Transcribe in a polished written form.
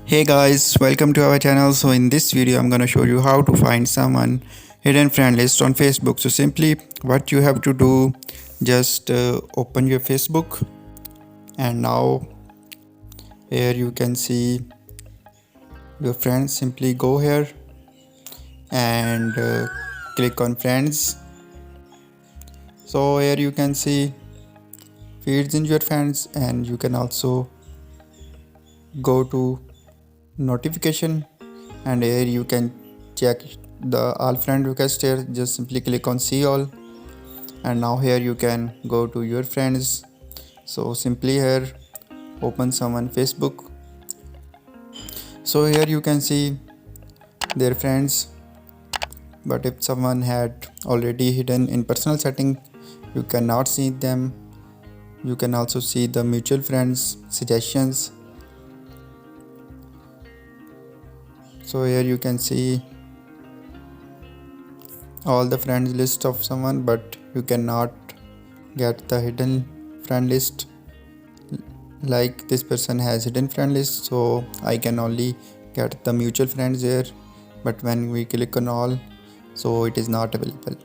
Hey guys, welcome to our channel. So in this video I'm gonna show you how to find someone hidden friend list on Facebook. So simply what you have to do, just open your Facebook, and now here you can see your friends. Simply go here and click on friends. So here you can see feeds in your friends, and you can also go to notification, and here you can check the all friend request. Here just simply click on see all, and now here you can go to your friends. So simply here open someone Facebook. So here you can see their friends, but if someone had already hidden in personal setting, you cannot see them. You can also see the mutual friends suggestions. So here you can see all the friends list of someone, but you cannot get the hidden friend list. Like this person has hidden friend list, so I can only get the mutual friends here, but when we click on all, so it is not available.